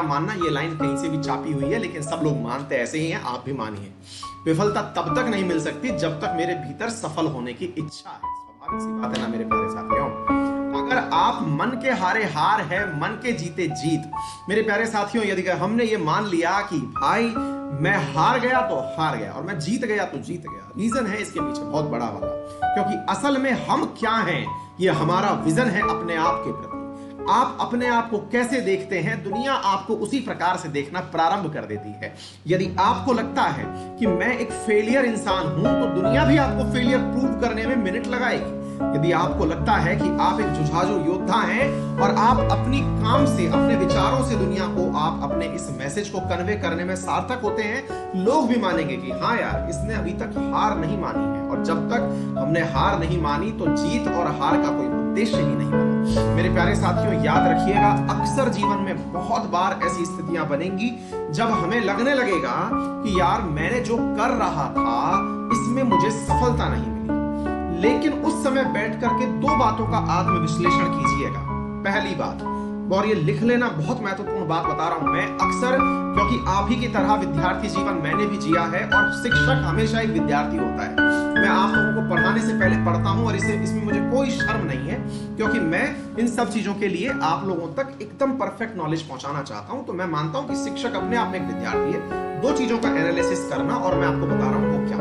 मानना ये लाइन कहीं से भी चापी हुई है, लेकिन सब लोग मानते ऐसे ही हैं, आप भी मानिए। विफलता तब तक नहीं मिल सकती जब तक मेरे भीतर सफल होने की इच्छा है। स्वाभाविक सी बात है ना मेरे प्यारे साथियों। अगर आप मन के हारे हार है, मन के जीते जीत। मेरे प्यारे साथियों, यदि हमने ये मान लिया कि भाई मैं हार गया तो हार गया और मैं जीत गया तो जीत गया, रीजन है इसके पीछे बहुत बड़ा वाला, क्योंकि असल में हम क्या हैं ये हमारा विजन है अपने आप के प्रति। आप अपने आप को कैसे देखते हैं, दुनिया आपको उसी प्रकार से देखना प्रारंभ कर देती है। यदि आपको लगता है कि मैं एक फेलियर इंसान हूं, तो दुनिया भी आपको फेलियर प्रूव करने में मिनट लगाएगी। यदि आपको लगता है कि आप एक जुझारू योद्धा हैं और आप अपनी काम से, अपने विचारों से दुनिया को आप अपने इस मैसेज को कन्वे करने में सार्थक होते हैं, लोग भी मानेंगे कि हाँ यार, इसने अभी तक हार नहीं मानी है। और जब तक हमने हार नहीं मानी तो जीत और हार का कोई उद्देश्य ही नहीं बना। मेरे प्यारे साथियों, याद रखिएगा, अक्सर जीवन में बहुत बार ऐसी स्थितियां बनेंगी जब हमें लगने लगेगा कि यार मैंने जो कर रहा था इसमें मुझे सफलता नहीं मिली। लेकिन उस समय बैठ करके दो बातों का आत्मविश्लेषण कीजिएगा। पहली बात, और ये लिख लेना, बहुत महत्वपूर्ण बात बता रहा हूं मैं, अक्सर क्योंकि आप ही की तरह विद्यार्थी जीवन मैंने भी जिया है और शिक्षक हमेशा एक विद्यार्थी होता है। मैं आप लोगों को पढ़ाने से पहले पढ़ता हूं और इसमें मुझे कोई शर्म नहीं है, क्योंकि मैं इन सब चीजों के लिए आप लोगों तक एकदम परफेक्ट नॉलेज पहुंचाना चाहता हूं। तो मैं मानता हूं कि शिक्षक अपने आप में एक विद्यार्थी है। दो चीजों का एनालिसिस करना, और मैं आपको बता रहा हूं वो क्या।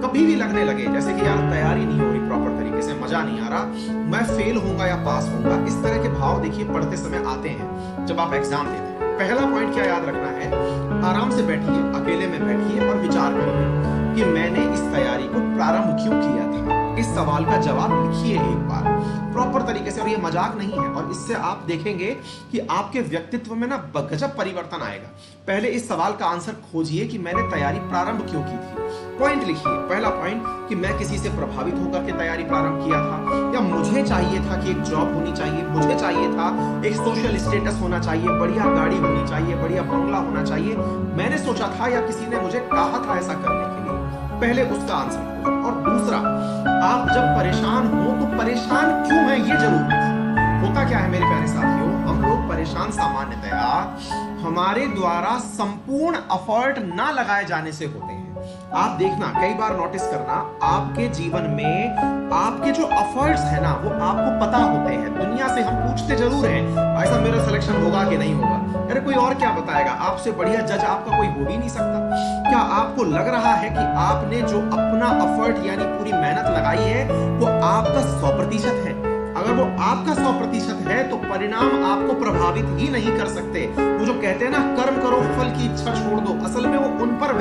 कभी भी लगने लगे जैसे कि यार तैयारी नहीं हो रही प्रॉपर तरीके से, मजा नहीं आ रहा, मैं फेल होऊंगा या पास होऊंगा, इस तरह के भाव देखिए पढ़ते समय आते हैं जब आप एग्जाम देते हैं। पहला पॉइंट क्या याद रखना है, आराम से बैठिए, अकेले में बैठिए और विचार करिए कि मैंने इस तैयारी को प्रारंभ क्यों किया था। इस सवाल का जवाब लिखिए एक बार प्रॉपर तरीके से, और ये मजाक नहीं है। और इससे आप देखेंगे कि आपके व्यक्तित्व में ना गजब परिवर्तन आएगा। पहले इस सवाल का आंसर खोजिए कि मैंने तैयारी प्रारंभ क्यों की थी। पॉइंट लिखिए, पहला पॉइंट कि मैं किसी से प्रभावित होकर के तैयारी प्रारंभ किया था, या मुझे चाहिए था कि एक जॉब होनी चाहिए, मुझे चाहिए था एक सोशल स्टेटस होना चाहिए, बढ़िया गाड़ी होनी चाहिए, बढ़िया बंगला होना चाहिए, मैंने सोचा था या किसी ने मुझे कहा था ऐसा करने के लिए। पहले उसका आंसर खोजें। और दूसरा, आप जब परेशान हो तो परेशान क्यों है ये जरूर पूछें। होता क्या है मेरे प्यारे साथियों, हम लोग परेशान सामान्यतया हमारे द्वारा संपूर्ण एफर्ट ना लगाए जाने से होते हैं। आप देखना, कई बार नोटिस करना, आपके जीवन में आपके जो एफर्ट्स है ना वो आपको पता होते हैं। दुनिया से हम पूछते जरूर हैं, भाई साहब मेरा सिलेक्शन होगा कि नहीं होगा, अरे कोई और क्या बताएगा, आपसे बढ़िया जज आपका कोई हो ही नहीं सकता। क्या आपको लग रहा है कि आपने जो अपना एफर्ट यानी पूरी मेहनत लगाई है वो आपका 100% है? अगर वो आपका 100% है तो परिणाम आपको प्रभावित ही नहीं कर सकते। वो जो कहते हैं ना, कर्म करो फल की इच्छा छोड़ दो, असल में वो उन पर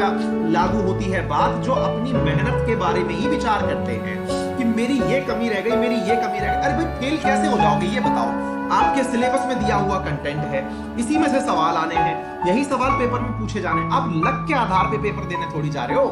लागू होती है बात जो अपनी मेहनत के बारे में ही विचार करते हैं कि मेरी ये कमी रह गई, मेरी ये कमी रह गई। अरे भाई फेल कैसे हो जाओगे ये बताओ, आपके सिलेबस में दिया हुआ कंटेंट है, इसी में से सवाल आने हैं, यही सवाल पेपर में पूछे जाने, आप लक के आधार पे पेपर देने थोड़ी जा रहे हो,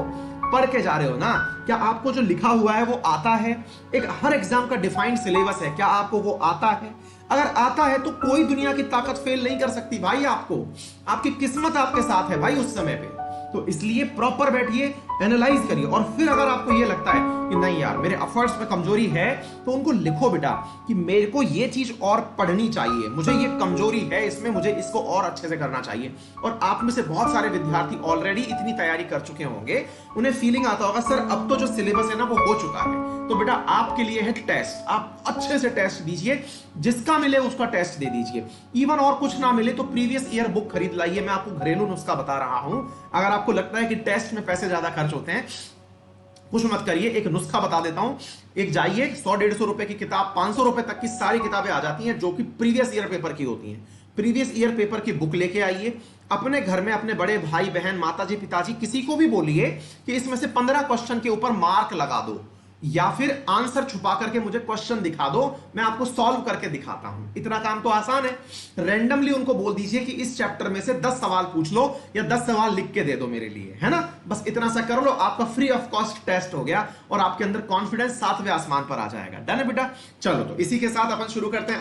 पढ़ के जा रहे हो ना। क्या आपको जो लिखा हुआ है वो आता है? एक हर एग्जाम का डिफाइंड सिलेबस है, क्या आपको वो आता है? अगर आता है तो कोई दुनिया की ताकत फेल नहीं कर सकती भाई आपको, आपकी किस्मत आपके साथ है भाई उस समय पे। तो इसलिए प्रॉपर बैठिए, एनालाइज करिए, और फिर अगर आपको ये लगता है कि नहीं यार मेरे एफर्ट्स में कमजोरी है, तो उनको लिखो बेटा कि मेरे को ये चीज और पढ़नी चाहिए, मुझे ये कमजोरी है इसमें, मुझे इसको और अच्छे से करना चाहिए। और आप में से बहुत सारे विद्यार्थी ऑलरेडी इतनी तैयारी कर चुके होंगे, उन्हें फीलिंग आता होगा सर अब तो जो सिलेबस है ना वो हो चुका है। तो बेटा आपके लिए है टेस्ट, आप अच्छे से टेस्ट दीजिए, जिसका मिले उसका टेस्ट दे दीजिए। इवन और कुछ ना मिले तो प्रीवियस ईयर बुक खरीद लाइए। मैं आपको घरेलू नुस्खा बता रहा हूं, अगर आपको लगता है कि टेस्ट में पैसे ज्यादा खर्च होते हैं, कुछ मत करिए, एक नुस्खा बता देता हूं। एक जाइए, 100-150 रुपए की किताब, 500 रुपए तक की सारी किताबें आ जाती हैं जो कि प्रीवियस ईयर पेपर की होती हैं। प्रीवियस ईयर पेपर की बुक लेके आइए, अपने घर में अपने बड़े भाई बहन, माताजी पिताजी, किसी को भी बोलिए कि इसमें से 15 क्वेश्चन के ऊपर मार्क लगा दो, या फिर आंसर छुपा करके मुझे क्वेश्चन दिखा दो, मैं आपको सॉल्व करके दिखाता हूं। इतना काम तो आसान है। रैंडमली उनको बोल दीजिए कि इस चैप्टर में से 10 सवाल पूछ लो या 10 सवाल लिख के दे दो मेरे लिए, है ना। बस इतना सा कर लो, आपका फ्री ऑफ कॉस्ट टेस्ट हो गया और आपके अंदर कॉन्फिडेंस 7वें आसमान पर आ जाएगा। डन है बेटा। चलो तो इसी के साथ अपन शुरू करते हैं।